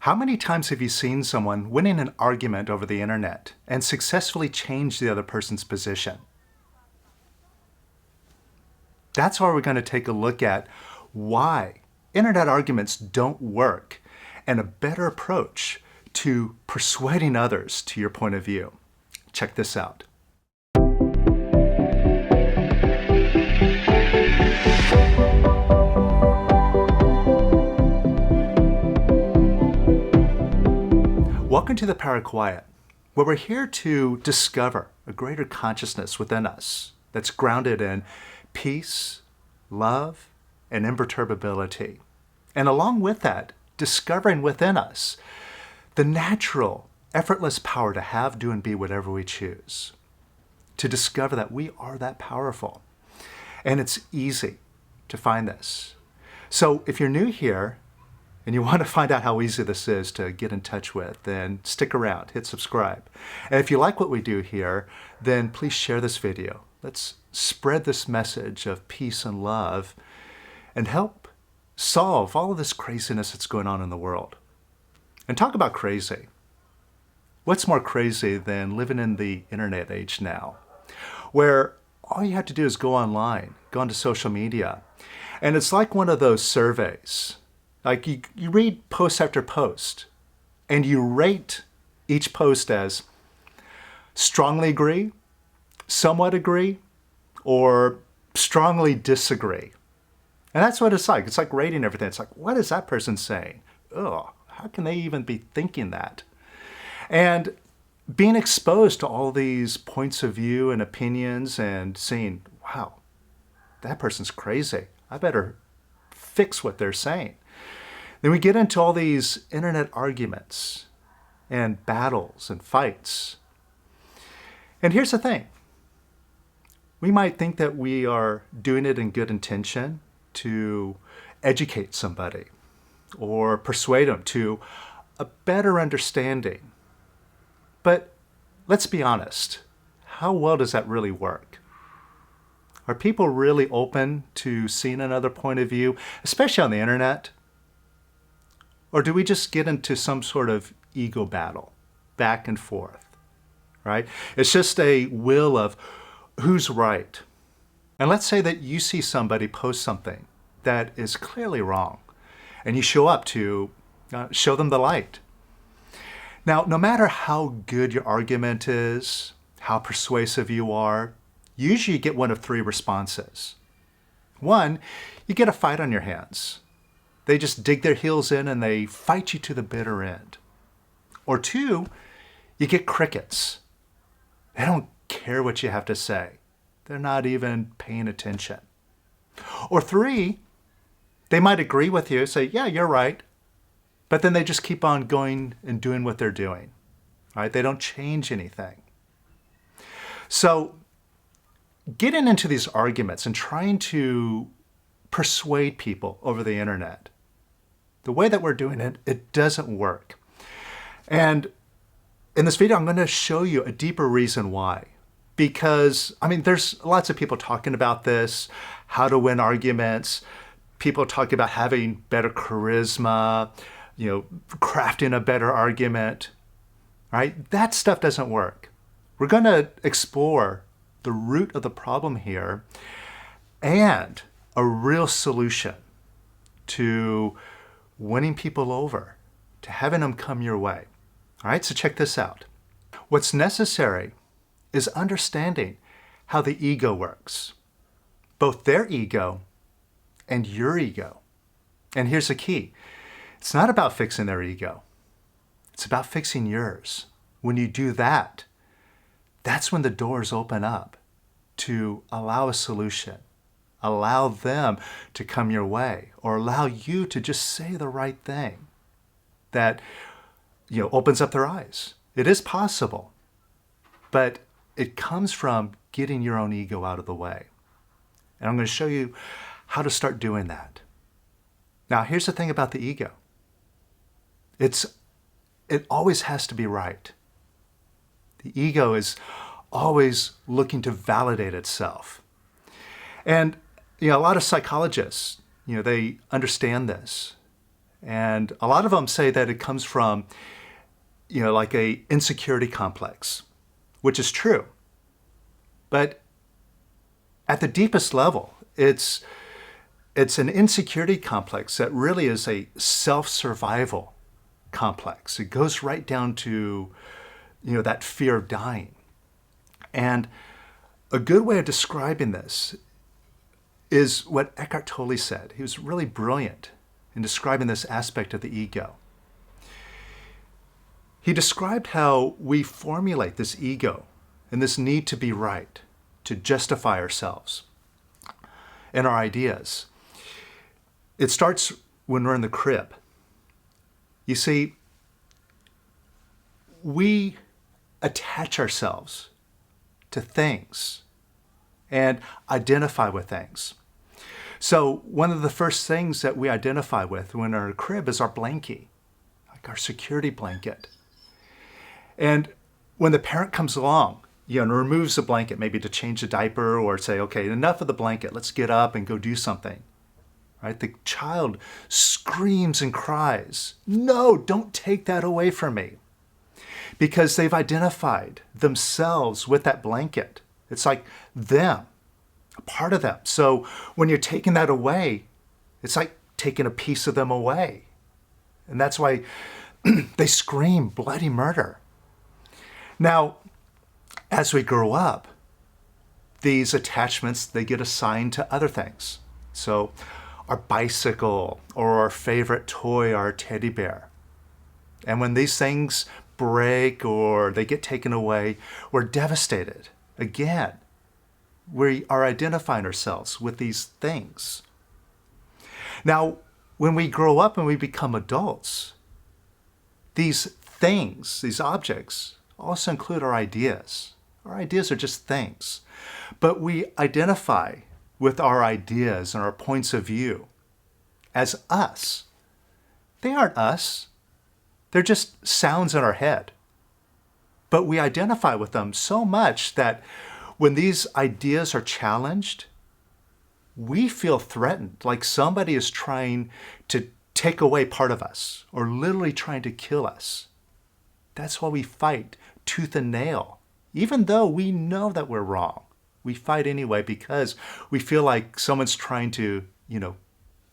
How many times have you seen someone winning an argument over the internet and successfully change the other person's position? That's why we're going to take a look at why internet arguments don't work and a better approach to persuading others to your point of view. Check this out. Welcome to the Power of Quiet, where we're here to discover a greater consciousness within us that's grounded in peace, love, and imperturbability. And along with that, discovering within us the natural, effortless power to have, do, and be whatever we choose. To discover that we are that powerful. And it's easy to find this. So if you're new here, and you want to find out how easy this is to get in touch with, then stick around, hit subscribe. And if you like what we do here, then please share this video. Let's spread this message of peace and love and help solve all of this craziness that's going on in the world. And talk about crazy. What's more crazy than living in the internet age now, where all you have to do is go online, go onto social media, and it's like one of those surveys. Like you read post after post, and you rate each post as strongly agree, somewhat agree, or strongly disagree. And that's what it's like. It's like rating everything. It's like, what is that person saying? Ugh, how can they even be thinking that? And being exposed to all these points of view and opinions and seeing, wow, that person's crazy. I better fix what they're saying. Then we get into all these internet arguments and battles and fights. And here's the thing. We might think that we are doing it in good intention to educate somebody or persuade them to a better understanding. But let's be honest. How well does that really work? Are people really open to seeing another point of view, especially on the internet? Or do we just get into some sort of ego battle, back and forth, right? It's just a will of who's right. And let's say that you see somebody post something that is clearly wrong, and you show up to show them the light. Now, no matter how good your argument is, how persuasive you are, usually you get one of three responses. One, you get a fight on your hands. They just dig their heels in and they fight you to the bitter end. Or two, you get crickets. They don't care what you have to say. They're not even paying attention. Or three, they might agree with you, say, yeah, you're right. But then they just keep on going and doing what they're doing. Right? They don't change anything. So getting into these arguments and trying to persuade people over the internet, the way that we're doing it, it doesn't work. And in this video, I'm going to show you a deeper reason why. Because, there's lots of people talking about this, how to win arguments. People talking about having better charisma, crafting a better argument, right? That stuff doesn't work. We're going to explore the root of the problem here and a real solution to winning people over, to having them come your way. All right, so check this out. What's necessary is understanding how the ego works, both their ego and your ego. And here's the key. It's not about fixing their ego. It's about fixing yours. When you do that, that's when the doors open up to allow a solution. Allow them to come your way, or allow you to just say the right thing that opens up their eyes. It is possible, but it comes from getting your own ego out of the way. And I'm going to show you how to start doing that. Now, here's the thing about the ego. It always has to be right. The ego is always looking to validate itself. And a lot of psychologists, they understand this. And a lot of them say that it comes from, like a insecurity complex, which is true. But at the deepest level, it's an insecurity complex that really is a self-survival complex. It goes right down to, that fear of dying. And a good way of describing this is what Eckhart Tolle said. He was really brilliant in describing this aspect of the ego. He described how we formulate this ego and this need to be right, to justify ourselves and our ideas. It starts when we're in the crib. You see, we attach ourselves to things and identify with things. So one of the first things that we identify with when we're in a crib is our blankie, like our security blanket. And when the parent comes along, and removes the blanket, maybe to change the diaper or say, okay, enough of the blanket, let's get up and go do something, right? The child screams and cries, no, don't take that away from me. Because they've identified themselves with that blanket. It's like them, a part of them. So when you're taking that away, it's like taking a piece of them away. And that's why they scream bloody murder. Now, as we grow up, these attachments, they get assigned to other things. So our bicycle or our favorite toy, our teddy bear. And when these things break or they get taken away, we're devastated. Again, we are identifying ourselves with these things. Now, when we grow up and we become adults, these things, these objects, also include our ideas. Our ideas are just things. But we identify with our ideas and our points of view as us. They aren't us. They're just sounds in our head. But we identify with them so much that when these ideas are challenged, we feel threatened, like somebody is trying to take away part of us or literally trying to kill us. That's why we fight tooth and nail. Even though we know that we're wrong, we fight anyway because we feel like someone's trying to,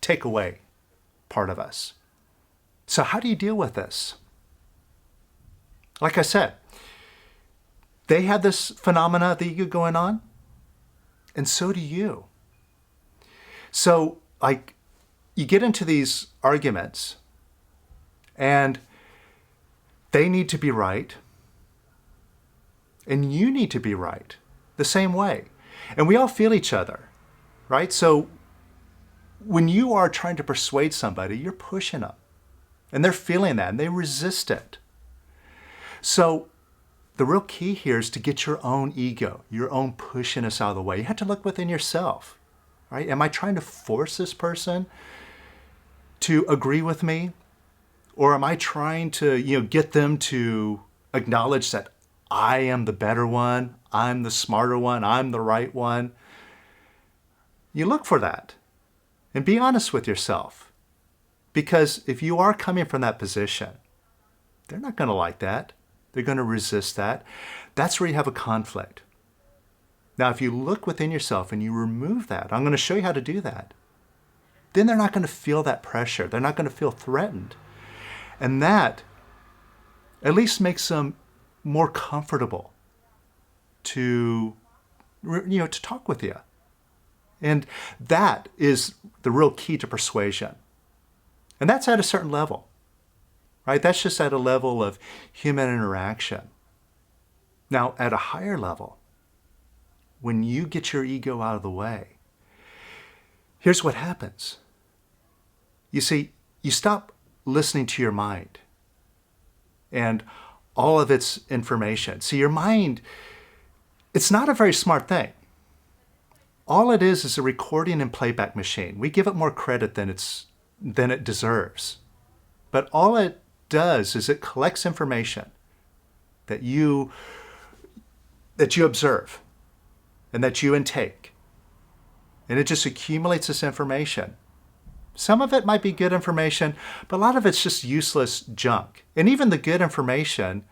take away part of us. So how do you deal with this? Like I said, they have this phenomena of the ego going on, and so do you. So, you get into these arguments, and they need to be right, and you need to be right the same way. And we all feel each other, right? So when you are trying to persuade somebody, you're pushing them. And they're feeling that, and they resist it. So the real key here is to get your own ego, your own pushiness out of the way. You have to look within yourself, right? Am I trying to force this person to agree with me? Or am I trying to, get them to acknowledge that I am the better one, I'm the smarter one, I'm the right one? You look for that and be honest with yourself. Because if you are coming from that position, they're not going to like that. They're going to resist that. That's where you have a conflict. Now, if you look within yourself and you remove that, I'm going to show you how to do that. Then they're not going to feel that pressure. They're not going to feel threatened. And that at least makes them more comfortable to talk with you. And that is the real key to persuasion. And that's at a certain level, right? That's just at a level of human interaction. Now, at a higher level, when you get your ego out of the way, here's what happens. You see, you stop listening to your mind and all of its information. See, your mind, it's not a very smart thing. All it is a recording and playback machine. We give it more credit than it deserves. But all it does is it collects information that you observe and that you intake. And it just accumulates this information. Some of it might be good information, but a lot of it's just useless junk. And even the good information,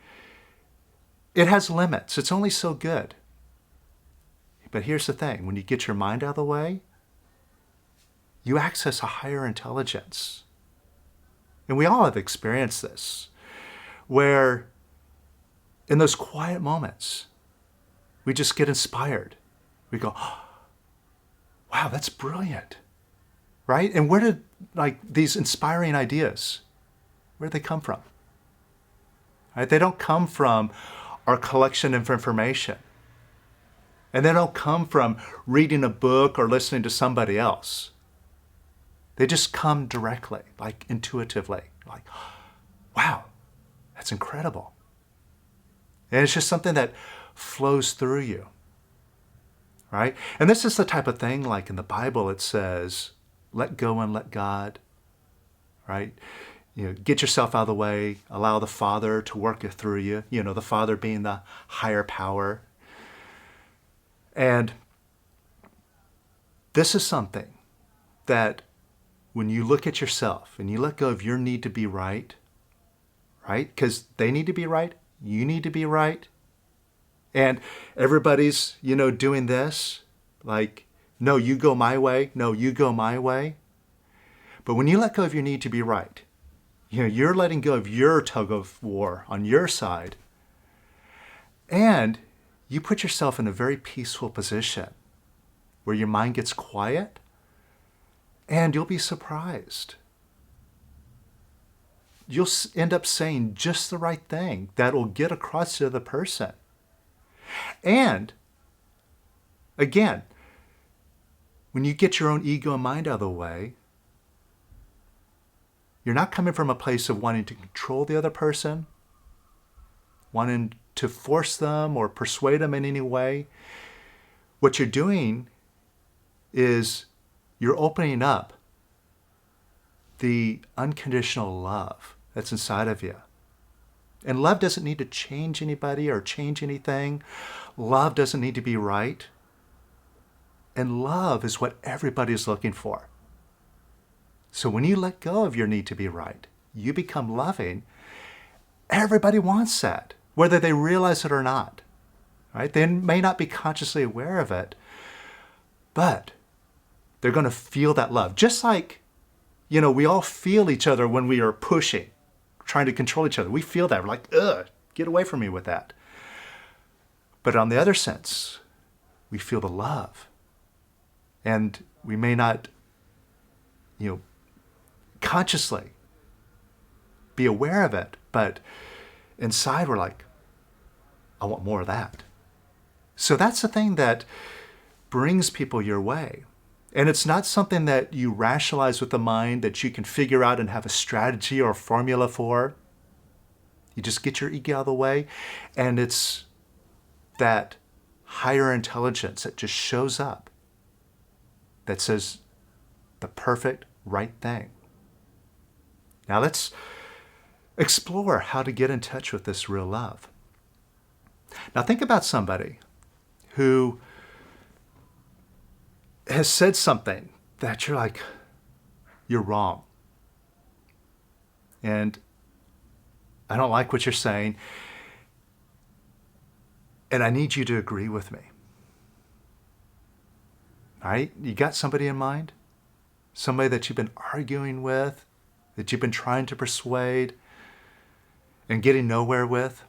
it has limits. It's only so good. But here's the thing. When you get your mind out of the way, you access a higher intelligence. And we all have experienced this, where in those quiet moments, we just get inspired. We go, oh, wow, that's brilliant. Right? And where did these inspiring ideas, where do they come from? Right? They don't come from our collection of information. And they don't come from reading a book or listening to somebody else. They just come directly, intuitively. Wow, that's incredible. And it's just something that flows through you. Right? And this is the type of thing, in the Bible, it says, let go and let God, right? Get yourself out of the way, allow the Father to work it through you, the Father being the higher power. And this is something that when you look at yourself and you let go of your need to be right? Because they need to be right, you need to be right. And everybody's, doing this, no, you go my way. No, you go my way. But when you let go of your need to be right, you're letting go of your tug of war on your side. And you put yourself in a very peaceful position where your mind gets quiet, and you'll be surprised. You'll end up saying just the right thing that will get across to the other person. And again, when you get your own ego and mind out of the way, you're not coming from a place of wanting to control the other person, wanting to force them or persuade them in any way. What you're doing is you're opening up the unconditional love that's inside of you. And love doesn't need to change anybody or change anything. Love doesn't need to be right. And love is what everybody's looking for. So when you let go of your need to be right, you become loving. Everybody wants that, whether they realize it or not. Right? They may not be consciously aware of it, but they're going to feel that love. Just like, we all feel each other when we are pushing, trying to control each other. We feel that. We're like, ugh, get away from me with that. But on the other sense, we feel the love. And we may not, consciously be aware of it, but inside we're like, I want more of that. So that's the thing that brings people your way. And it's not something that you rationalize with the mind that you can figure out and have a strategy or a formula for. You just get your ego out of the way, and it's that higher intelligence that just shows up that says the perfect right thing. Now let's explore how to get in touch with this real love. Now think about somebody who has said something that you're like, you're wrong. And I don't like what you're saying. And I need you to agree with me. All right? You got somebody in mind? Somebody that you've been arguing with, that you've been trying to persuade and getting nowhere with?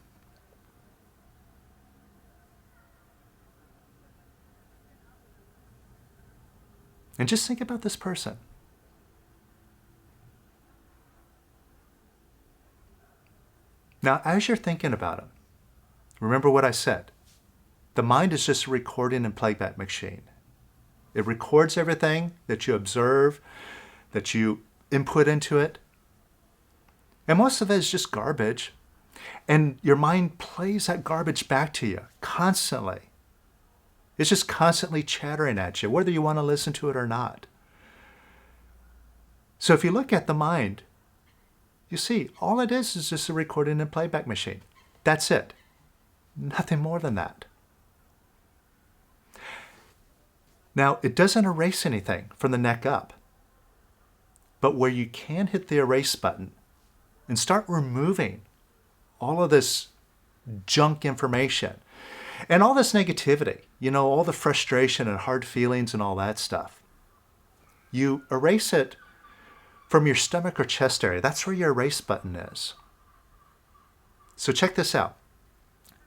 And just think about this person. Now, as you're thinking about him, remember what I said. The mind is just a recording and playback machine. It records everything that you observe, that you input into it. And most of it is just garbage. And your mind plays that garbage back to you constantly. It's just constantly chattering at you, whether you want to listen to it or not. So if you look at the mind, you see all it is just a recording and playback machine. That's it. Nothing more than that. Now, it doesn't erase anything from the neck up. but where you can hit the erase button and start removing all of this junk information and all this negativity, all the frustration and hard feelings and all that stuff. You erase it from your stomach or chest area. That's where your erase button is. So check this out.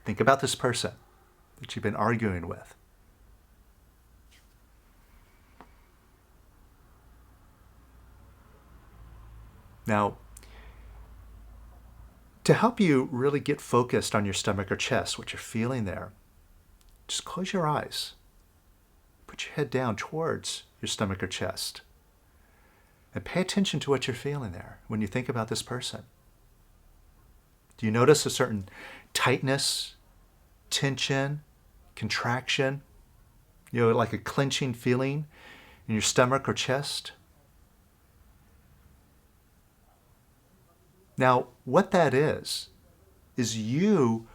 Think about this person that you've been arguing with. Now, to help you really get focused on your stomach or chest, what you're feeling there, just close your eyes. Put your head down towards your stomach or chest. And pay attention to what you're feeling there when you think about this person. Do you notice a certain tightness, tension, contraction? Like a clenching feeling in your stomach or chest? Now, what that is you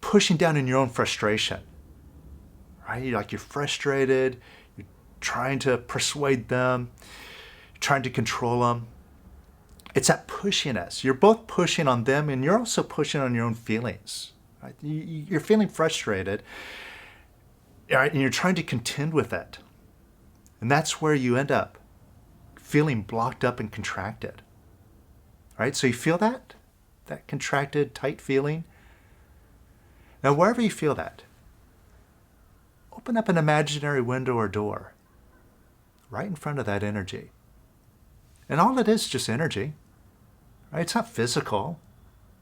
pushing down in your own frustration, right? Like you're frustrated, you're trying to persuade them, you're trying to control them. It's that pushiness. You're both pushing on them and you're also pushing on your own feelings, right? You're feeling frustrated, right? And you're trying to contend with it. And that's where you end up feeling blocked up and contracted. Right? So you feel that contracted, tight feeling. Now, wherever you feel that, open up an imaginary window or door right in front of that energy. And all it is just energy. Right? It's not physical.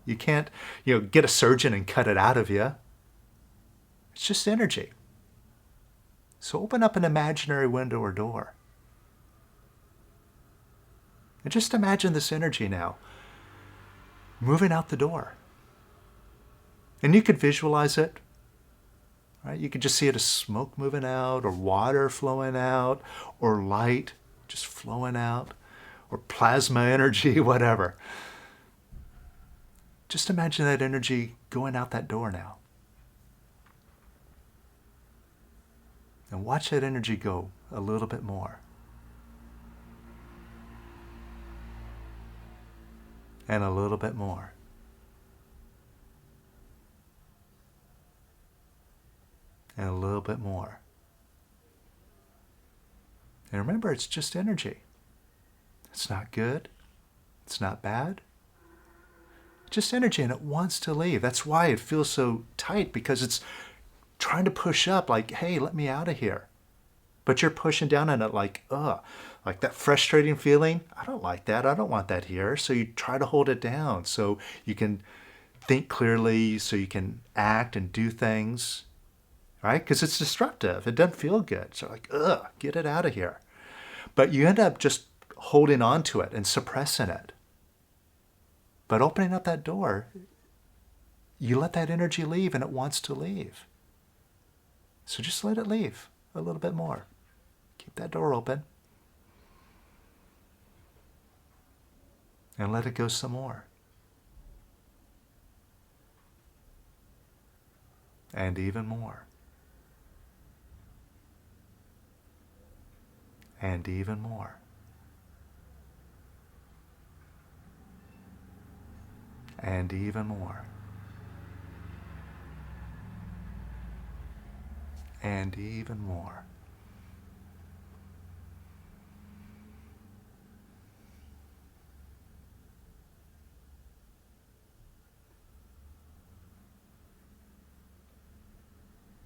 You can't, get a surgeon and cut it out of you. It's just energy. So open up an imaginary window or door. And just imagine this energy now moving out the door. And you could visualize it, right? You could just see it as smoke moving out, or water flowing out, or light just flowing out, or plasma energy, whatever. Just imagine that energy going out that door now. And watch that energy go a little bit more. And a little bit more. And a little bit more. And remember, it's just energy. It's not good. It's not bad. It's just energy, and it wants to leave. That's why it feels so tight, because it's trying to push up like, hey, let me out of here. But you're pushing down on it like, ugh. Like that frustrating feeling, I don't like that. I don't want that here. So you try to hold it down so you can think clearly, so you can act and do things, right? Because it's destructive. It doesn't feel good. So like, ugh, get it out of here. But you end up just holding on to it and suppressing it. But opening up that door, you let that energy leave, and it wants to leave. So just let it leave a little bit more. Keep that door open. And let it go some more. And even more. And even more. And even more. And even more.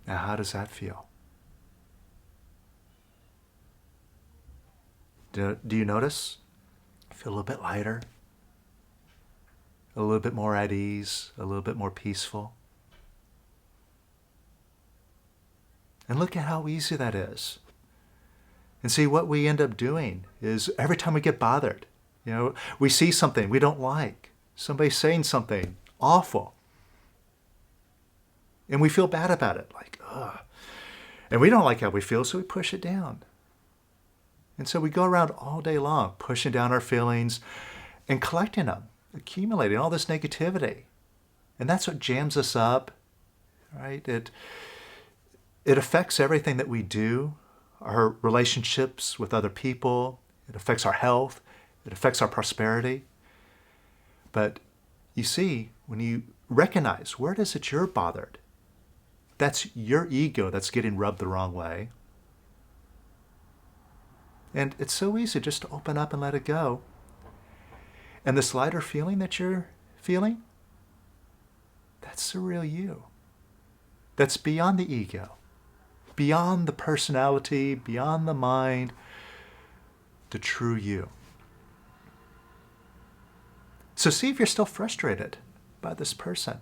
Now, how does that feel? Do you notice? Feel a little bit lighter, a little bit more at ease, a little bit more peaceful. And look at how easy that is. And see, what we end up doing is every time we get bothered, we see something we don't like, somebody saying something awful, and we feel bad about it, like, ugh. And we don't like how we feel, so we push it down. And so we go around all day long, pushing down our feelings and collecting them, accumulating all this negativity. And that's what jams us up, right? It affects everything that we do, our relationships with other people. It affects our health. It affects our prosperity. But you see, when you recognize where it is that you're bothered, that's your ego that's getting rubbed the wrong way. And it's so easy just to open up and let it go. And this lighter feeling that you're feeling, that's the real you. That's beyond the ego, beyond the personality, beyond the mind, the true you. So see if you're still frustrated by this person.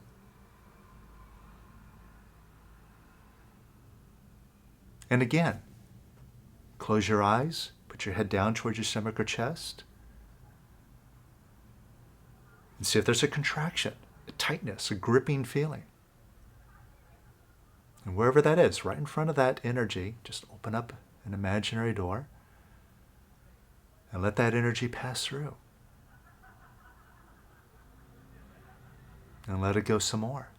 And again, close your eyes, put your head down towards your stomach or chest, and see if there's a contraction, a tightness, a gripping feeling. And wherever that is, right in front of that energy, just open up an imaginary door and let that energy pass through. And let it go some more.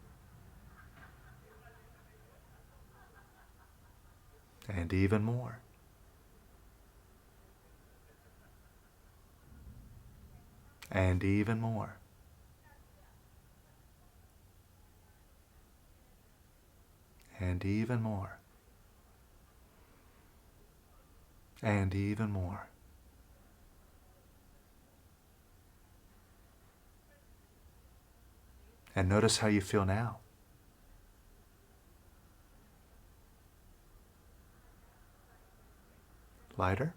And even more. And even more. And even more. And even more. And notice how you feel now. Lighter?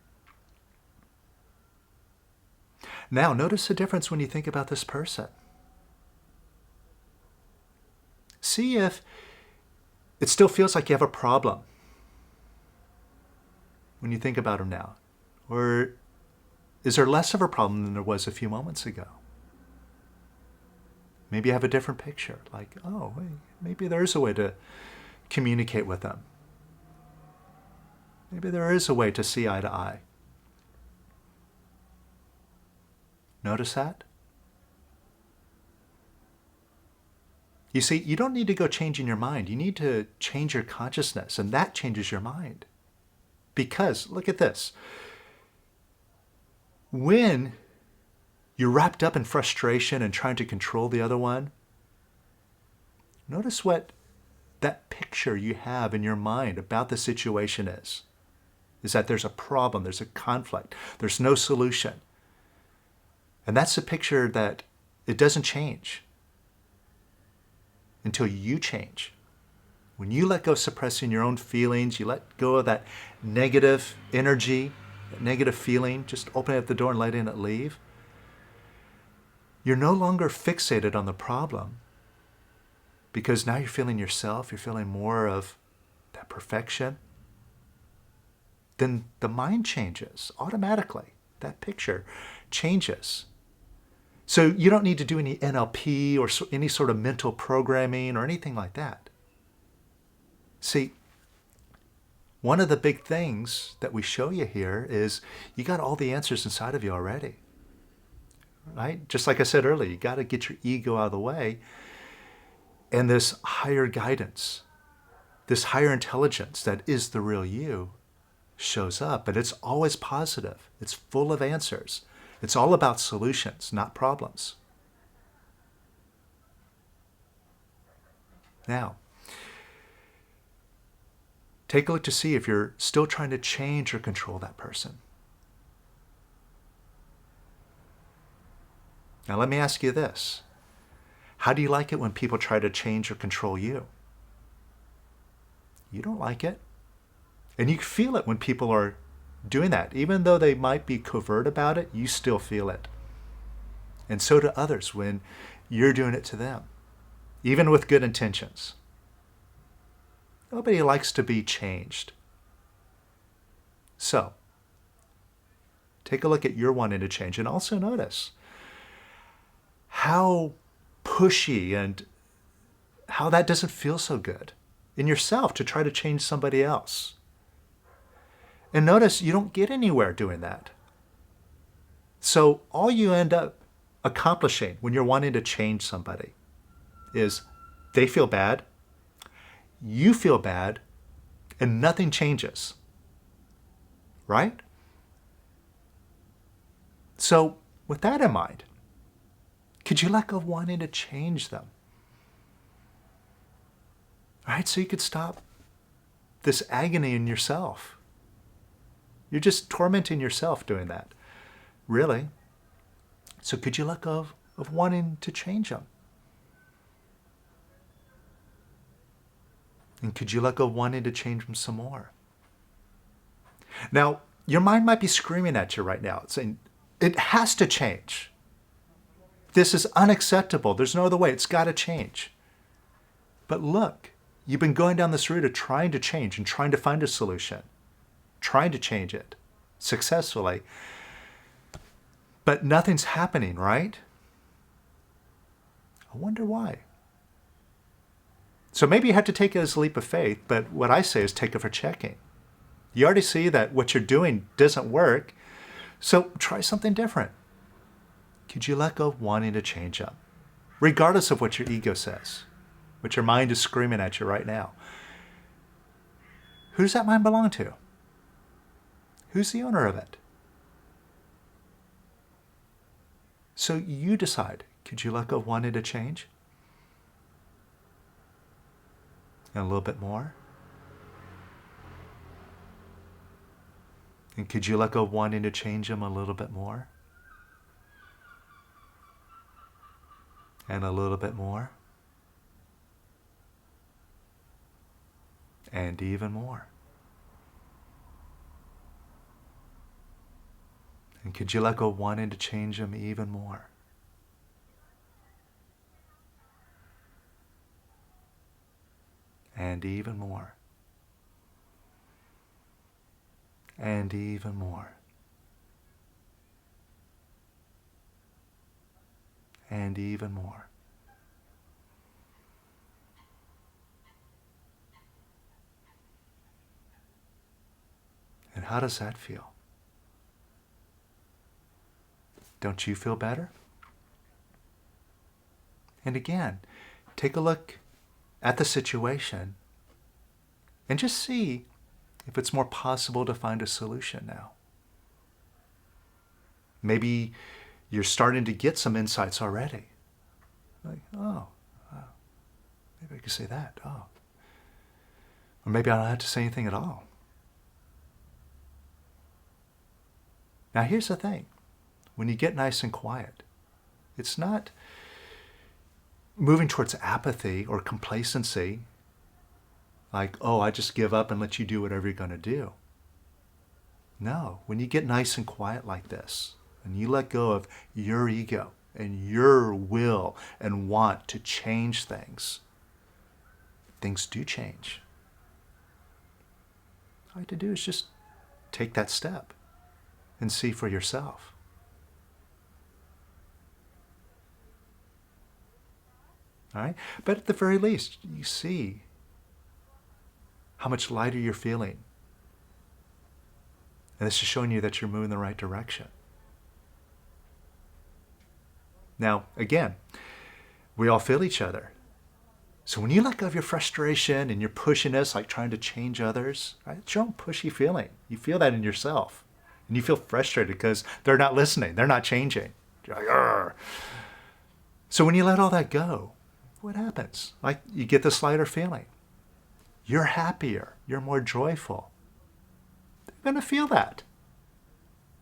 Now, notice the difference when you think about this person. See if it still feels like you have a problem when you think about him now. Or is there less of a problem than there was a few moments ago? Maybe you have a different picture, like, oh, maybe there is a way to communicate with them. Maybe there is a way to see eye to eye. Notice that? You see, you don't need to go changing your mind. You need to change your consciousness, and that changes your mind. Because, look at this. When you're wrapped up in frustration and trying to control the other one, notice what that picture you have in your mind about the situation is that there's a problem, there's a conflict, there's no solution. And that's the picture that it doesn't change until you change. When you let go of suppressing your own feelings, you let go of that negative energy, that negative feeling, just open up the door and letting it leave. You're no longer fixated on the problem because now you're feeling yourself, you're feeling more of that perfection. Then the mind changes automatically. That picture changes. So you don't need to do any NLP or any sort of mental programming or anything like that. See, one of the big things that we show you here is you got all the answers inside of you already. Right? Just like I said earlier, you got to get your ego out of the way. And this higher guidance, this higher intelligence that is the real you shows up. But it's always positive. It's full of answers. It's all about solutions, not problems. Now, take a look to see if you're still trying to change or control that person. Now let me ask you this. How do you like it when people try to change or control you? You don't like it. And you feel it when people are doing that. Even though they might be covert about it, you still feel it. And so do others when you're doing it to them, even with good intentions. Nobody likes to be changed. So, take a look at your wanting to change and also notice how pushy and how that doesn't feel so good in yourself to try to change somebody else. And notice you don't get anywhere doing that. So all you end up accomplishing when you're wanting to change somebody is they feel bad, you feel bad, and nothing changes. Right? So with that in mind, could you let go of wanting to change them? All right, so you could stop this agony in yourself. You're just tormenting yourself doing that, really. So could you let go of wanting to change them? And could you let go of wanting to change them some more? Now, your mind might be screaming at you right now, saying, it has to change. This is unacceptable. There's no other way. It's got to change. But look, you've been going down this route of trying to change and trying to find a solution, trying to change it successfully. But nothing's happening, right? I wonder why. So maybe you have to take it as a leap of faith, but what I say is take it for checking. You already see that what you're doing doesn't work, so try something different. Could you let go of wanting to change up, regardless of what your ego says, what your mind is screaming at you right now? Who does that mind belong to? Who's the owner of it? So you decide, could you let go of wanting to change? And a little bit more? And could you let go of wanting to change them a little bit more? And a little bit more? And even more? And could you let go of wanting to change them even more? And even more? And even more? And even more? And how does that feel? Don't you feel better? And again, take a look at the situation and just see if it's more possible to find a solution now. Maybe you're starting to get some insights already. Like, oh, maybe I could say that. Oh. Or maybe I don't have to say anything at all. Now here's the thing. When you get nice and quiet, it's not moving towards apathy or complacency, like, oh, I just give up and let you do whatever you're going to do. No, when you get nice and quiet like this, and you let go of your ego and your will and want to change things, things do change. All you have to do is just take that step and see for yourself. All right? But at the very least, you see how much lighter you're feeling. And this is showing you that you're moving in the right direction. Now, again, we all feel each other. So when you let go of your frustration and your pushiness, like trying to change others, right, it's your own pushy feeling. You feel that in yourself. And you feel frustrated because they're not listening. They're not changing. You're like, argh. So when you let all that go, what happens? Like, you get this lighter feeling. You're happier. You're more joyful. They're going to feel that.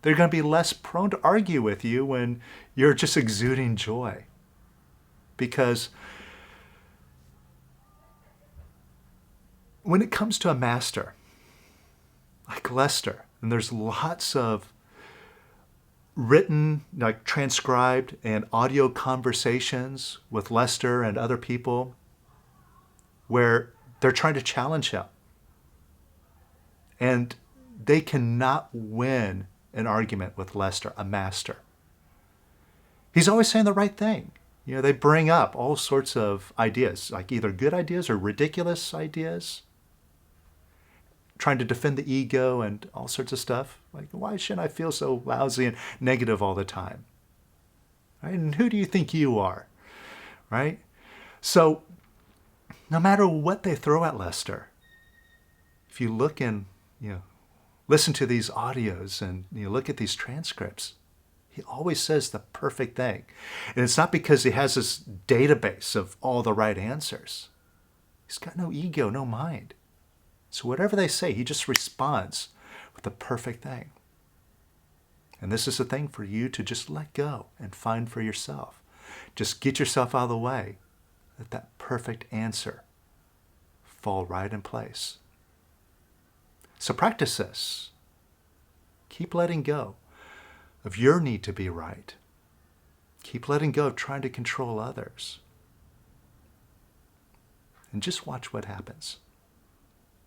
They're going to be less prone to argue with you when you're just exuding joy. Because when it comes to a master like Lester, and there's lots of written, like transcribed and audio conversations with Lester and other people where they're trying to challenge him. And they cannot win an argument with Lester, a master. He's always saying the right thing. You know, they bring up all sorts of ideas, like either good ideas or ridiculous ideas, trying to defend the ego and all sorts of stuff. Like, why shouldn't I feel so lousy and negative all the time? Right? And who do you think you are? Right? So, no matter what they throw at Lester, if you look and, listen to these audios and look at these transcripts, He always says the perfect thing. And it's not because he has this database of all the right answers. He's got no ego, no mind. So whatever they say, he just responds with the perfect thing. And this is the thing for you to just let go and find for yourself. Just get yourself out of the way. Let that perfect answer fall right in place. So practice this. Keep letting go of your need to be right. Keep letting go of trying to control others. And just watch what happens.